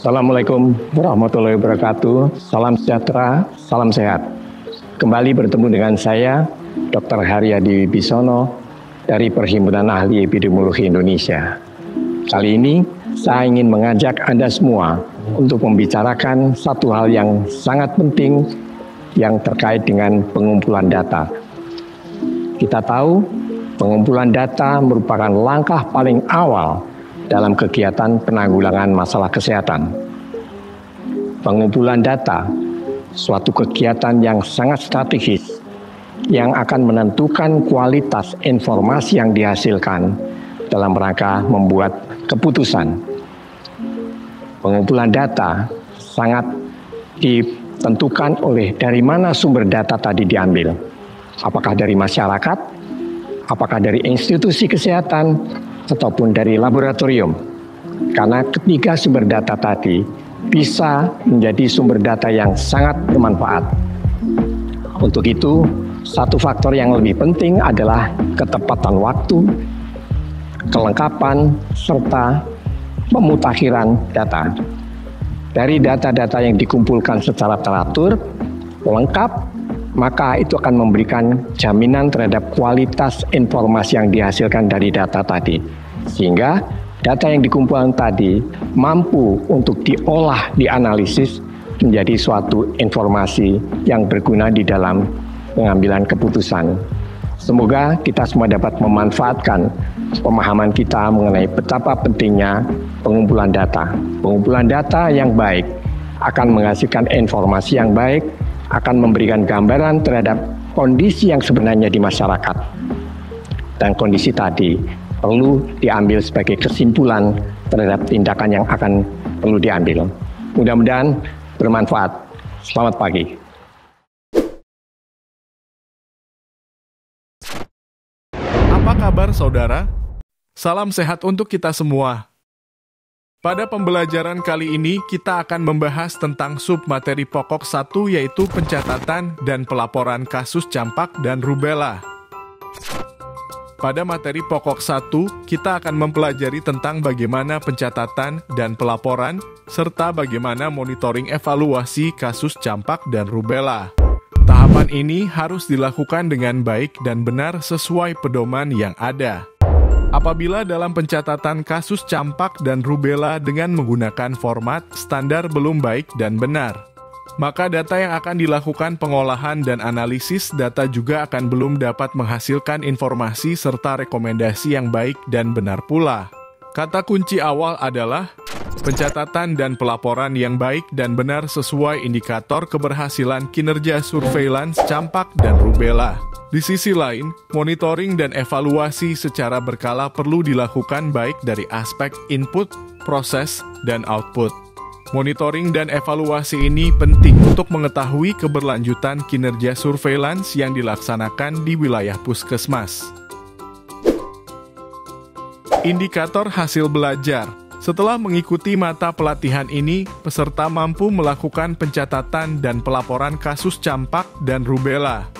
Assalamualaikum warahmatullahi wabarakatuh. Salam sejahtera, salam sehat. Kembali bertemu dengan saya, Dr. Haryadi Wibisono dari Perhimpunan Ahli Epidemiologi Indonesia. Kali ini saya ingin mengajak Anda semua untuk membicarakan satu hal yang sangat penting yang terkait dengan pengumpulan data. Kita tahu pengumpulan data merupakan langkah paling awal dalam kegiatan penanggulangan masalah kesehatan. Pengumpulan data, suatu kegiatan yang sangat strategis, yang akan menentukan kualitas informasi yang dihasilkan dalam rangka membuat keputusan. Pengumpulan data sangat ditentukan oleh dari mana sumber data tadi diambil. Apakah dari masyarakat, apakah dari institusi kesehatan, ataupun dari laboratorium. Karena ketiga sumber data tadi bisa menjadi sumber data yang sangat bermanfaat. Untuk itu, satu faktor yang lebih penting adalah ketepatan waktu, kelengkapan, serta pemutakhiran data. Dari data-data yang dikumpulkan secara teratur, lengkap, maka itu akan memberikan jaminan terhadap kualitas informasi yang dihasilkan dari data tadi. Sehingga data yang dikumpulkan tadi mampu untuk diolah, dianalisis menjadi suatu informasi yang berguna di dalam pengambilan keputusan. Semoga kita semua dapat memanfaatkan pemahaman kita mengenai betapa pentingnya pengumpulan data. Pengumpulan data yang baik akan menghasilkan informasi yang baik, akan memberikan gambaran terhadap kondisi yang sebenarnya di masyarakat. Dan kondisi tadi perlu diambil sebagai kesimpulan terhadap tindakan yang akan perlu diambil. Mudah-mudahan bermanfaat. Selamat pagi. Apa kabar saudara? Salam sehat untuk kita semua. Pada pembelajaran kali ini, kita akan membahas tentang submateri pokok 1, yaitu pencatatan dan pelaporan kasus campak dan rubella. Pada materi pokok 1, kita akan mempelajari tentang bagaimana pencatatan dan pelaporan, serta bagaimana monitoring evaluasi kasus campak dan rubella. Tahapan ini harus dilakukan dengan baik dan benar sesuai pedoman yang ada. Apabila dalam pencatatan kasus campak dan rubella dengan menggunakan format standar belum baik dan benar, maka data yang akan dilakukan pengolahan dan analisis data juga akan belum dapat menghasilkan informasi serta rekomendasi yang baik dan benar pula. Kata kunci awal adalah pencatatan dan pelaporan yang baik dan benar sesuai indikator keberhasilan kinerja surveillance campak dan rubella. Di sisi lain, monitoring dan evaluasi secara berkala perlu dilakukan baik dari aspek input, proses, dan output. Monitoring dan evaluasi ini penting untuk mengetahui keberlanjutan kinerja surveillance yang dilaksanakan di wilayah puskesmas. Indikator hasil belajar. Setelah mengikuti mata pelatihan ini, peserta mampu melakukan pencatatan dan pelaporan kasus campak dan rubella.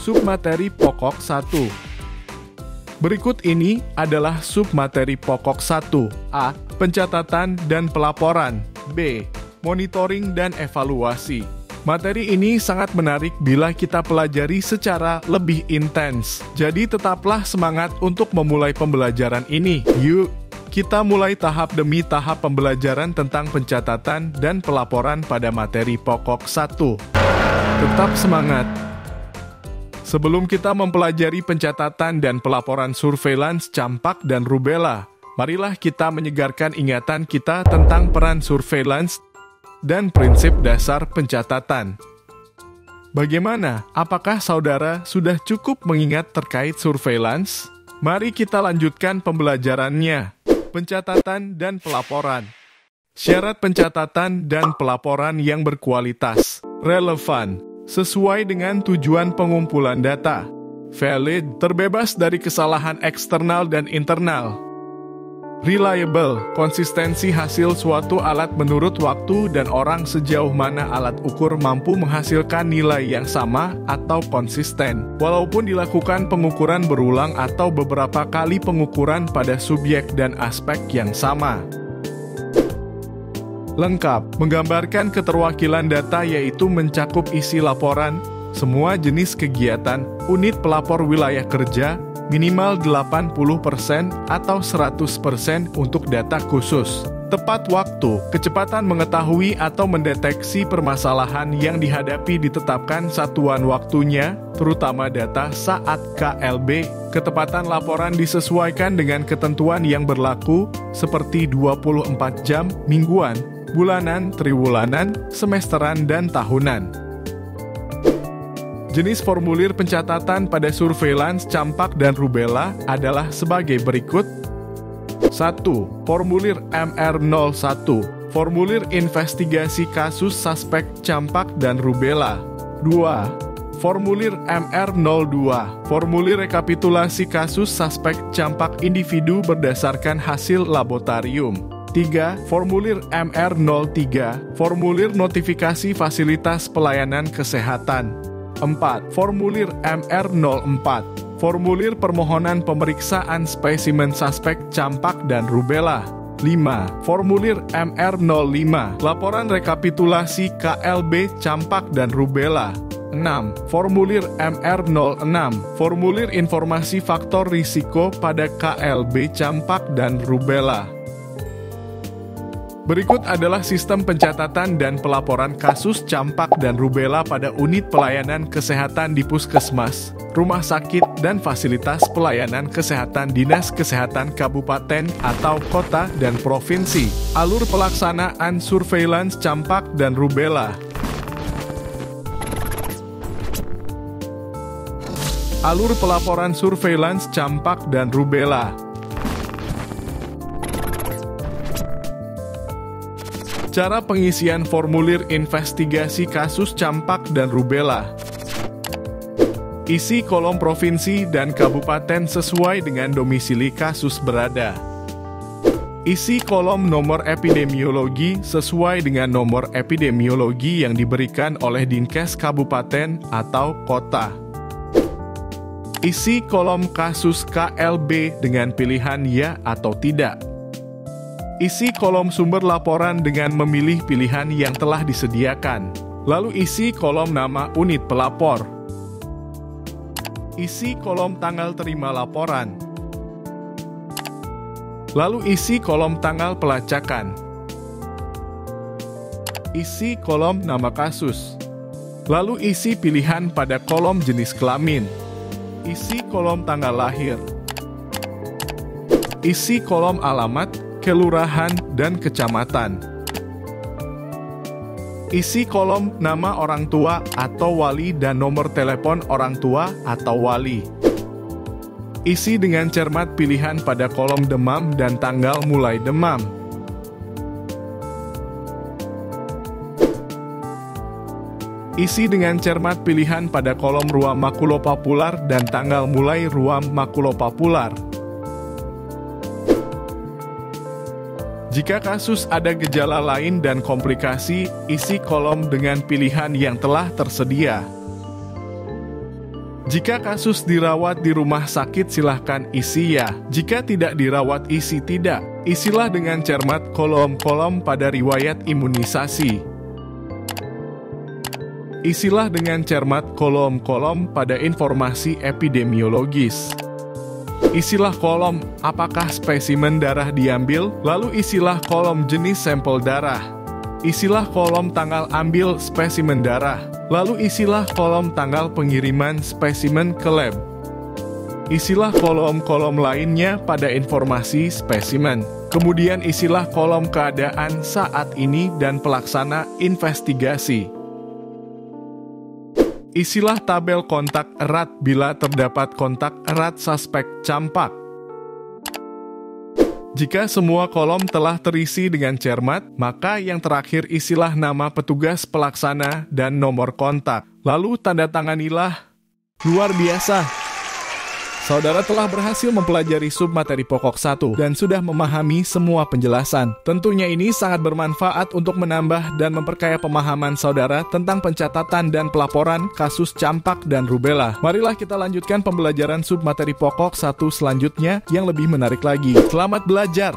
Submateri pokok 1. Berikut ini adalah submateri pokok 1. A. Pencatatan dan pelaporan. B. Monitoring dan evaluasi. Materi ini sangat menarik bila kita pelajari secara lebih intens. Jadi tetaplah semangat untuk memulai pembelajaran ini. Yuk, kita mulai tahap demi tahap pembelajaran tentang pencatatan dan pelaporan pada materi pokok 1. Tetap semangat! Sebelum kita mempelajari pencatatan dan pelaporan surveillance campak dan rubella, marilah kita menyegarkan ingatan kita tentang peran surveillance dan prinsip dasar pencatatan. Bagaimana? Apakah saudara sudah cukup mengingat terkait surveillance? Mari kita lanjutkan pembelajarannya. Pencatatan dan pelaporan. Syarat pencatatan dan pelaporan yang berkualitas, relevan, sesuai dengan tujuan pengumpulan data, valid, terbebas dari kesalahan eksternal dan internal. Reliable, konsistensi hasil suatu alat menurut waktu dan orang sejauh mana alat ukur mampu menghasilkan nilai yang sama atau konsisten, walaupun dilakukan pengukuran berulang atau beberapa kali pengukuran pada subjek dan aspek yang sama. Lengkap, menggambarkan keterwakilan data yaitu mencakup isi laporan, semua jenis kegiatan, unit pelapor wilayah kerja, minimal 80% atau 100% untuk data khusus. Tepat waktu, kecepatan mengetahui atau mendeteksi permasalahan yang dihadapi ditetapkan satuan waktunya, terutama data saat KLB. Ketepatan laporan disesuaikan dengan ketentuan yang berlaku, seperti 24 jam, mingguan, bulanan, triwulanan, semesteran, dan tahunan. Jenis formulir pencatatan pada surveillance campak dan rubella adalah sebagai berikut. 1. Formulir MR01, formulir investigasi kasus suspek campak dan rubella. 2. Formulir MR02, formulir rekapitulasi kasus suspek campak individu berdasarkan hasil laboratorium. 3. Formulir MR03, formulir notifikasi fasilitas pelayanan kesehatan. 4. Formulir MR04, formulir permohonan pemeriksaan spesimen suspek campak dan rubella. 5. Formulir MR05, laporan rekapitulasi KLB campak dan rubella. 6. Formulir MR06, formulir informasi faktor risiko pada KLB campak dan rubella. Berikut adalah sistem pencatatan dan pelaporan kasus campak dan rubella pada unit pelayanan kesehatan di puskesmas, rumah sakit, dan fasilitas pelayanan kesehatan Dinas Kesehatan Kabupaten atau kota dan provinsi. Alur pelaksanaan surveillance campak dan rubella. Alur pelaporan surveillance campak dan rubella. Cara pengisian formulir investigasi kasus campak dan rubella. Isi kolom provinsi dan kabupaten sesuai dengan domisili kasus berada. Isi kolom nomor epidemiologi sesuai dengan nomor epidemiologi yang diberikan oleh Dinkes kabupaten atau kota. Isi kolom kasus KLB dengan pilihan ya atau tidak. Isi kolom sumber laporan dengan memilih pilihan yang telah disediakan. Lalu isi kolom nama unit pelapor. Isi kolom tanggal terima laporan. Lalu isi kolom tanggal pelacakan. Isi kolom nama kasus. Lalu isi pilihan pada kolom jenis kelamin. Isi kolom tanggal lahir. Isi kolom alamat, kelurahan, dan kecamatan. Isi kolom nama orang tua atau wali dan nomor telepon orang tua atau wali. Isi dengan cermat pilihan pada kolom demam dan tanggal mulai demam. Isi dengan cermat pilihan pada kolom ruam makulopapular dan tanggal mulai ruam makulopapular. Jika kasus ada gejala lain dan komplikasi, isi kolom dengan pilihan yang telah tersedia. Jika kasus dirawat di rumah sakit, silahkan isi ya. Jika tidak dirawat, isi tidak. Isilah dengan cermat kolom-kolom pada riwayat imunisasi. Isilah dengan cermat kolom-kolom pada informasi epidemiologis. Isilah kolom apakah spesimen darah diambil, lalu isilah kolom jenis sampel darah. Isilah kolom tanggal ambil spesimen darah, lalu isilah kolom tanggal pengiriman spesimen ke lab. Isilah kolom-kolom lainnya pada informasi spesimen. Kemudian isilah kolom keadaan saat ini dan pelaksana investigasi. Isilah tabel kontak erat bila terdapat kontak erat suspek campak. Jika semua kolom telah terisi dengan cermat, maka yang terakhir isilah nama petugas pelaksana dan nomor kontak. Lalu tanda tanganilah. Luar biasa. Saudara telah berhasil mempelajari submateri pokok 1 dan sudah memahami semua penjelasan. Tentunya ini sangat bermanfaat untuk menambah dan memperkaya pemahaman saudara tentang pencatatan dan pelaporan kasus campak dan rubella. Marilah kita lanjutkan pembelajaran submateri pokok 1 selanjutnya yang lebih menarik lagi. Selamat belajar!